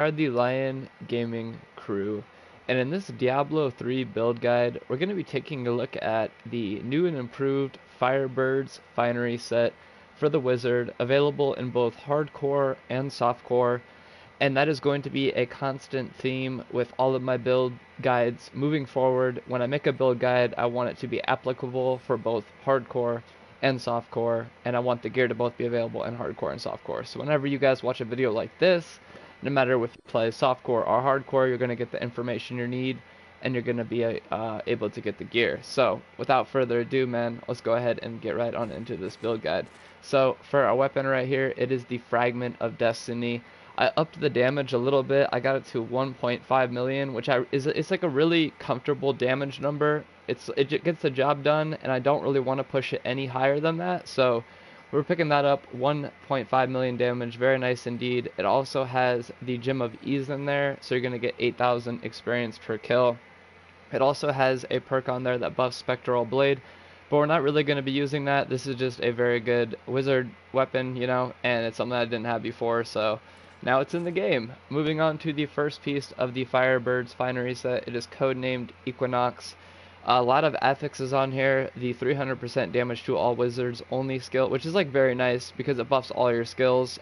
are the Lion Gaming crew, and in this Diablo 3 build guide, we're going to be taking a look at the new and improved Firebirds finery set for the wizard, available in both hardcore and softcore, and that is going to be a constant theme with all of my build guides moving forward. When I make a build guide, I want it to be applicable for both hardcore and softcore, and I want the gear to both be available in hardcore and softcore. So whenever you guys watch a video like this, no matter if you play softcore or hardcore, you're going to get the information you need, and you're going to be able to get the gear. So without further ado, man, let's go ahead and get right on into this build guide. So for our weapon right here, it is the Fragment of Destiny. I upped the damage a little bit. I got it to 1.5 million, which it's like a really comfortable damage number. It gets the job done, and I don't really want to push it any higher than that. So we're picking that up, 1.5 million damage, very nice indeed. It also has the Gem of Ease in there, so you're going to get 8,000 experience per kill. It also has a perk on there that buffs Spectral Blade, but we're not really going to be using that. This is just a very good wizard weapon, you know, and it's something I didn't have before, so now it's in the game. Moving on to the first piece of the Firebirds finery set, it is codenamed Equinox. A lot of affixes on here. The 300% damage to all wizards only skill, which is like very nice because it buffs all your skills,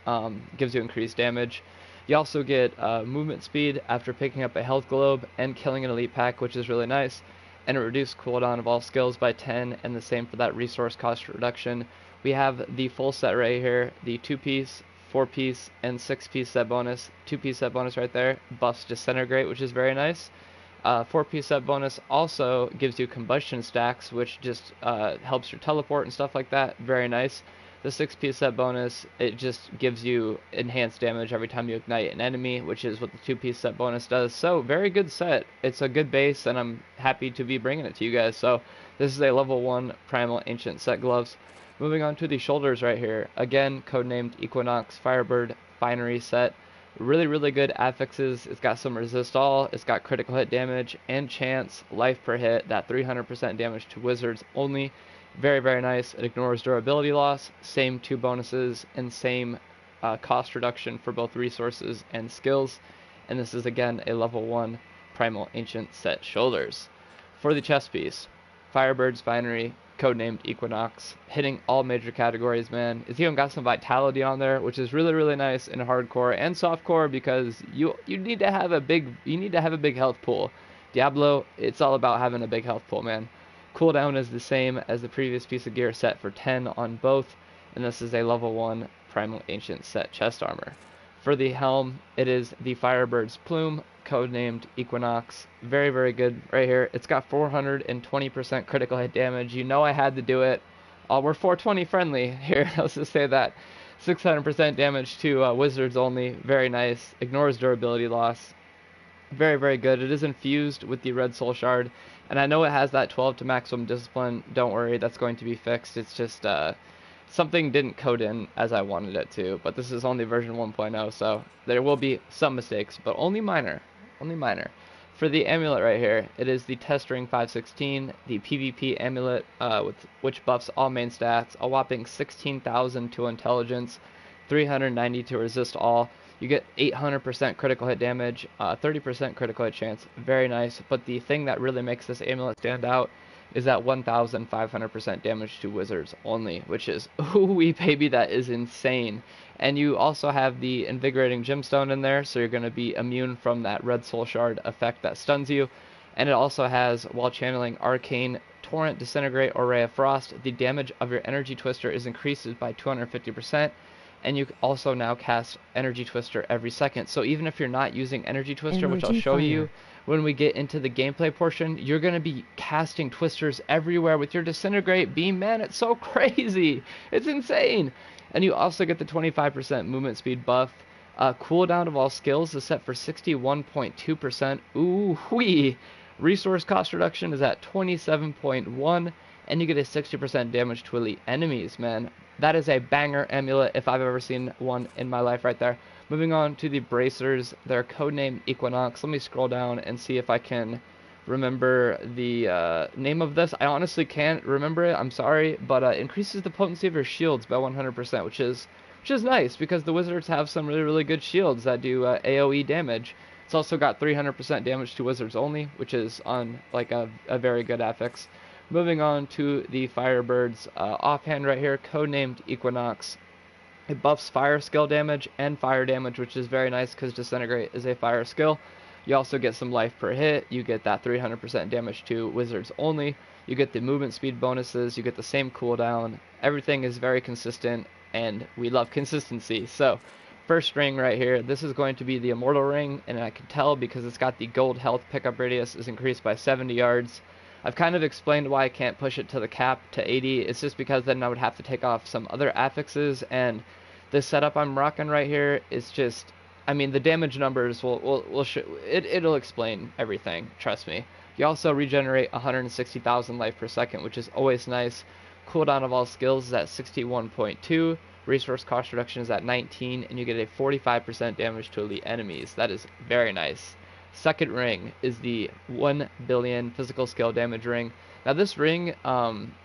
gives you increased damage. You also get movement speed after picking up a health globe and killing an elite pack, which is really nice. And a reduced cooldown of all skills by 10, and the same for that resource cost reduction. We have the full set right here, the 2-piece, 4-piece, and 6-piece set bonus. 2-piece set bonus right there, buffs Disintegrate, which is very nice. 4-piece set bonus also gives you combustion stacks, which just helps your teleport and stuff like that. Very nice. The 6-piece set bonus, it just gives you enhanced damage every time you ignite an enemy, which is what the 2-piece set bonus does. So very good set. It's a good base, and I'm happy to be bringing it to you guys. So this is a level 1 Primal Ancient set gloves. Moving on to the shoulders right here. Again, codenamed Equinox Firebird Finery set. Really good affixes. It's got some resist all, it's got critical hit damage and chance, life per hit, that 300% damage to wizards only. Very nice. It ignores durability loss, same 2 bonuses, and same cost reduction for both resources and skills. And this is again a level 1 Primal Ancient set shoulders. For the chest piece, Firebirds Finery, codenamed Equinox, hitting all major categories, man. It's even got some vitality on there, which is really nice in hardcore and softcore because you need to have a big health pool. Diablo, it's all about having a big health pool, man. Cooldown is the same as the previous piece of gear, set for 10 on both, and this is a level 1 Primal Ancient set chest armor. For the helm, it is the Firebird's Plume, codenamed Equinox. Very good right here. It's got 420% critical hit damage. You know I had to do it. We're 420 friendly here. Let's just say that. 600% damage to wizards only. Very nice. Ignores durability loss. Very good. It is infused with the red soul shard, and I know it has that 12 to maximum discipline. Don't worry, that's going to be fixed. It's just something didn't code in as I wanted it to, but this is only version 1.0, so there will be some mistakes, but only minor. For the amulet right here, it is the Test Ring 516, the PvP amulet, which buffs all main stats, a whopping 16,000 to intelligence, 390 to resist all. You get 800% critical hit damage, 30% critical hit chance. Very nice, but the thing that really makes this amulet stand out is that 1,500% damage to wizards only, which is, ooh baby, that is insane. And you also have the Invigorating Gemstone in there, so you're going to be immune from that Red Soul Shard effect that stuns you. And it also has, while channeling Arcane, Torrent, Disintegrate, or Ray of Frost, the damage of your Energy Twister is increased by 250%. And you also now cast Energy Twister every second. So even if you're not using Energy Twister, which I'll show you when we get into the gameplay portion, you're going to be casting Twisters everywhere with your Disintegrate beam, man. It's so crazy. It's insane. And you also get the 25% movement speed buff. Cooldown of all skills is set for 61.2%. Ooh wee. Resource cost reduction is at 27.1, and you get a 60% damage to elite enemies, man. That is a banger amulet if I've ever seen one in my life right there. Moving on to the bracers, they're codenamed Equinox. Let me scroll down and see if I can remember the name of this. I honestly can't remember it, I'm sorry, but increases the potency of your shields by 100%, which is which is nice because the wizards have some really, really good shields that do AoE damage. It's also got 300% damage to wizards only, which is on like a very good affix. Moving on to the Firebirds offhand right here, codenamed Equinox. It buffs fire skill damage and fire damage, which is very nice because Disintegrate is a fire skill. You also get some life per hit. You get that 300% damage to wizards only. You get the movement speed bonuses. You get the same cooldown. Everything is very consistent, and we love consistency. So, first ring right here, this is going to be the Immortal Ring, and I can tell because it's got the gold health pickup radius is increased by 70 yards. I've kind of explained why I can't push it to the cap to 80. It's just because then I would have to take off some other affixes, and the setup I'm rocking right here is just, I mean, the damage numbers will show, it'll explain everything, trust me. You also regenerate 160,000 life per second, which is always nice. Cooldown of all skills is at 61.2. Resource cost reduction is at 19, and you get a 45% damage to elite enemies. That is very nice. Second ring is the 1 billion physical skill damage ring. Now this ring,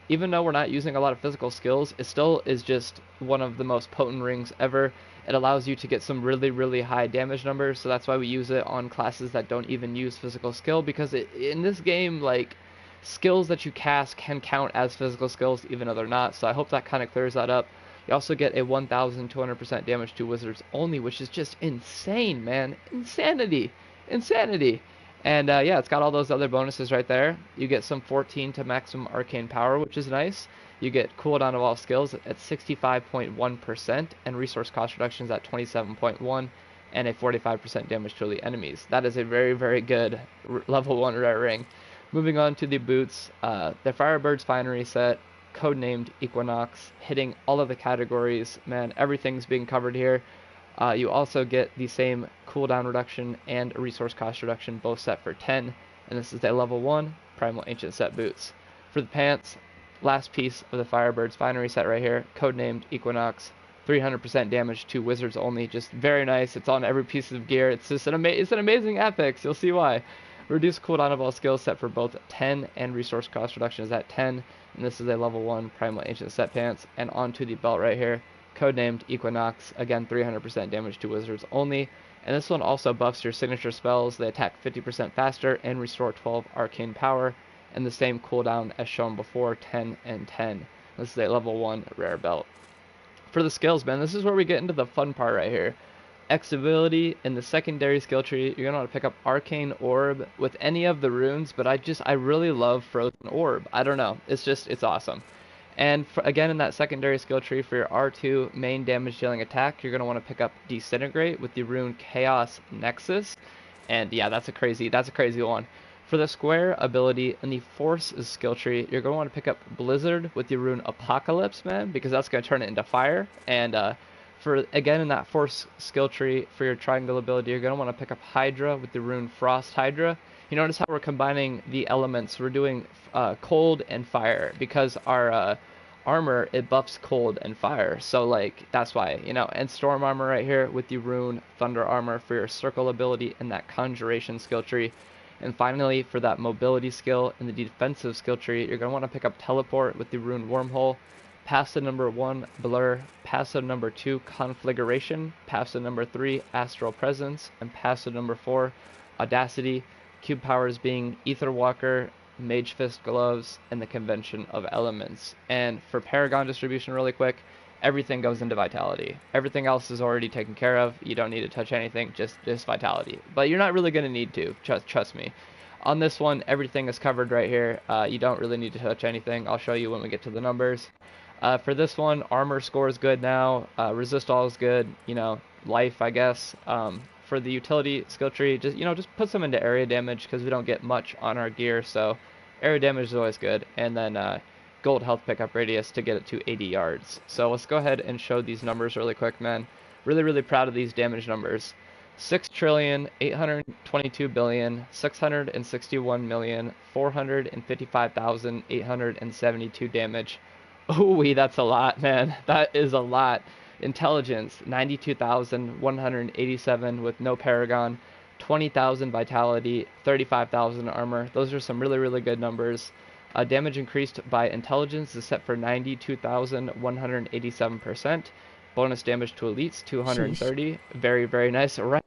even though we're not using a lot of physical skills, it still is just one of the most potent rings ever. It allows you to get some really, really high damage numbers, so that's why we use it on classes that don't even use physical skill, because in this game, like, skills that you cast can count as physical skills even though they're not, so I hope that kind of clears that up. You also get a 1,200% damage to wizards only, which is just insane, man. Insanity. Insanity. And yeah, it's got all those other bonuses right there. You get some 14 to maximum arcane power, which is nice. You get cooldown of all skills at 65.1%, and resource cost reductions at 27.1, and a 45% damage to elite enemies. That is a very, very good level 1 rare ring. Moving on to the boots, the Firebirds Finery set, codenamed Equinox, hitting all of the categories. Man, everything's being covered here. You also get the same cooldown reduction and resource cost reduction, both set for 10, and this is a level 1 Primal Ancient set boots. For the pants, last piece of the Firebirds Finery set right here, codenamed Equinox, 300% damage to wizards only, just very nice. It's on every piece of gear. It's just it's an amazing affix. You'll see why. Reduced cooldown of all skills set for both 10 and resource cost reduction is at 10, and this is a level 1 Primal Ancient set pants. And onto the belt right here, codenamed Equinox, again 300% damage to wizards only, and this one also buffs your signature spells. They attack 50% faster and restore 12 arcane power, and the same cooldown as shown before, 10 and 10. This is a level 1 rare belt. For the skills, man, this is where we get into the fun part right here. X ability in the secondary skill tree, you're gonna want to pick up Arcane Orb with any of the runes, but I really love Frozen Orb. I don't know, it's awesome. And again, in that secondary skill tree for your R2 main damage dealing attack, you're going to want to pick up Disintegrate with the rune Chaos Nexus. And yeah, that's a crazy one. For the square ability in the Force skill tree, you're going to want to pick up Blizzard with the rune Apocalypse, man, because that's going to turn it into fire. And again, in that Force skill tree for your triangle ability, you're going to want to pick up Hydra with the rune Frost Hydra. You notice how we're combining the elements. We're doing cold and fire because our armor, it buffs cold and fire. So like that's why, you know, and storm armor right here with the rune Thunder Armor for your circle ability in that conjuration skill tree. And finally, for that mobility skill in the defensive skill tree, you're going to want to pick up Teleport with the rune Wormhole, passive number 1 Blur, passive number 2 Conflagration, passive number 3 Astral Presence, and passive number 4 Audacity. Cube powers being Ether Walker, Mage Fist Gloves, and the Convention of Elements. And for Paragon distribution really quick, everything goes into Vitality. Everything else is already taken care of. You don't need to touch anything, just Vitality. But you're not really going to need to, trust me. On this one, everything is covered right here. You don't really need to touch anything. I'll show you when we get to the numbers. For this one, armor score is good now. Resist all is good. You know, life, I guess. For the utility skill tree, just put some into area damage because we don't get much on our gear, so area damage is always good. And then gold health pickup radius to get it to 80 yards. So let's go ahead and show these numbers really quick, man. Really proud of these damage numbers. 6,822,661,455,872 damage. Ooh, that's a lot, man. That is a lot. Intelligence, 92,187 with no Paragon, 20,000 Vitality, 35,000 Armor. Those are some really good numbers. Damage increased by Intelligence is set for 92,187%. Bonus damage to elites, 230. Sheesh. Very, very nice. Right.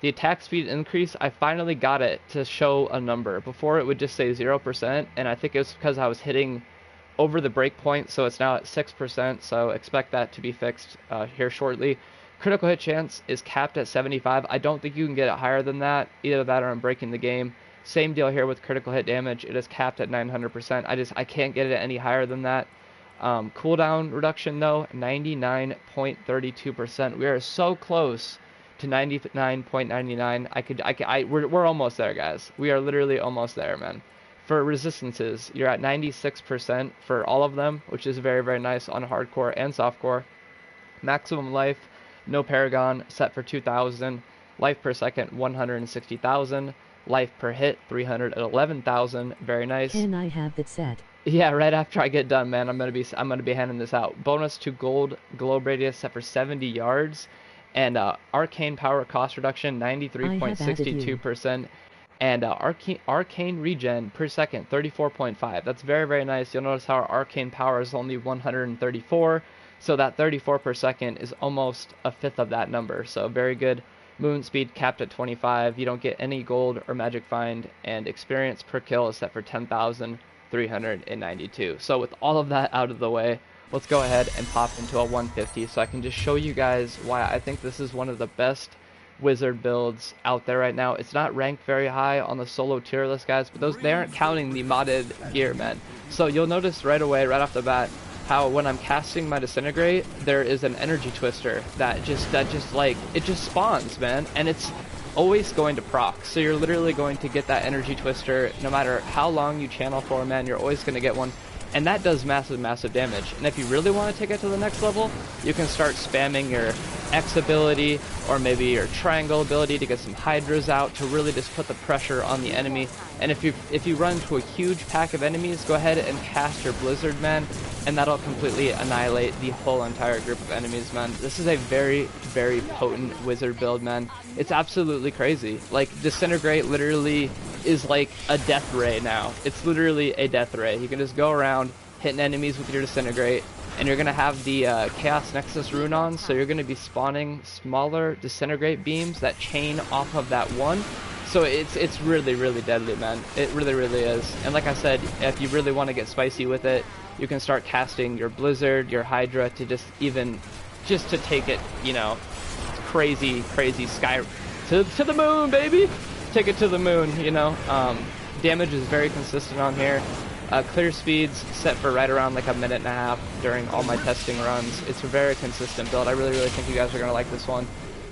The attack speed increase, I finally got it to show a number. Before it would just say 0%, and I think it was because I was hitting over the break point, so it's now at 6%, so expect that to be fixed here shortly. Critical hit chance is capped at 75. I don't think you can get it higher than that. Either that or I'm breaking the game. Same deal here with critical hit damage. It is capped at 900%. I can't get it any higher than that. Cooldown reduction though, 99.32%. We are so close to 99.99. We're almost there, guys. We are literally almost there, man. For resistances, you're at 96% for all of them, which is very, very nice on hardcore and softcore. Maximum life, no paragon, set for 2,000. Life per second, 160,000. Life per hit, 311,000. Very nice. Can I have that set? Yeah, right after I get done, man, I'm gonna be handing this out. Bonus to gold globe radius set for 70 yards, and arcane power cost reduction 93.62%, and arcane regen per second 34.5. That's very, very nice. You'll notice how our arcane power is only 134, so that 34 per second is almost a fifth of that number. So very good. Movement speed capped at 25. You don't get any gold or magic find, and experience per kill is set for 10,392. So with all of that out of the way, let's go ahead and pop into a 150 so I can just show you guys why I think this is one of the best wizard builds out there right now. It's not ranked very high on the solo tier list, guys, but they aren't counting the modded gear, man. So you'll notice right away, right off the bat, how when I'm casting my disintegrate, there is an energy twister that just like, it just spawns, man, and it's always going to proc. So you're literally going to get that energy twister no matter how long you channel for, man. You're always going to get one, and that does massive, massive damage. And if you really want to take it to the next level, you can start spamming your X ability or maybe your triangle ability to get some hydras out to really just put the pressure on the enemy. And if you run into a huge pack of enemies, go ahead and cast your blizzard, man, and that'll completely annihilate the whole entire group of enemies, man. This is a very, very potent wizard build, man. It's absolutely crazy. Like, disintegrate literally is like a death ray now. It's literally a death ray. You can just go around hitting enemies with your disintegrate, and you're gonna have the Chaos Nexus rune on, so you're gonna be spawning smaller disintegrate beams that chain off of that one. So it's really, really deadly, man. It really, really is. And like I said, if you really want to get spicy with it, you can start casting your blizzard, your hydra, to just to take it, you know, crazy, crazy sky to the moon, baby. Take it to the moon, you know. Damage is very consistent on here. Clear speeds set for right around like a minute and a half during all my testing runs. It's a very consistent build. I really, really think you guys are gonna like this one.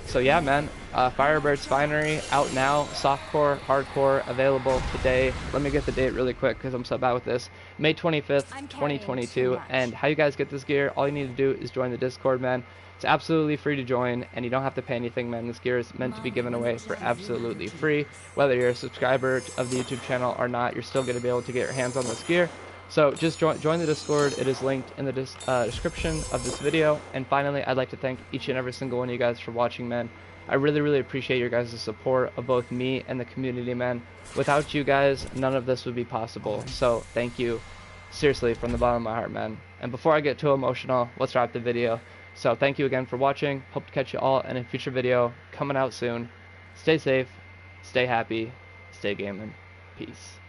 So yeah, man, Firebirds Finery out now, softcore, hardcore, available today. Let me get the date really quick because I'm so bad with this. May 25th, 2022. And how you guys get this gear, all you need to do is join the Discord, man. It's absolutely free to join, and you don't have to pay anything, man. This gear is meant to be given away for absolutely free. Whether you're a subscriber of the YouTube channel or not, you're still going to be able to get your hands on this gear. So just join the Discord. It is linked in the description of this video. And finally, I'd like to thank each and every single one of you guys for watching, man. I really, really appreciate your guys' support of both me and the community, man. Without you guys, none of this would be possible. So thank you, seriously, from the bottom of my heart, man. And before I get too emotional, let's wrap the video. So thank you again for watching. Hope to catch you all in a future video coming out soon. Stay safe, stay happy, stay gaming. Peace.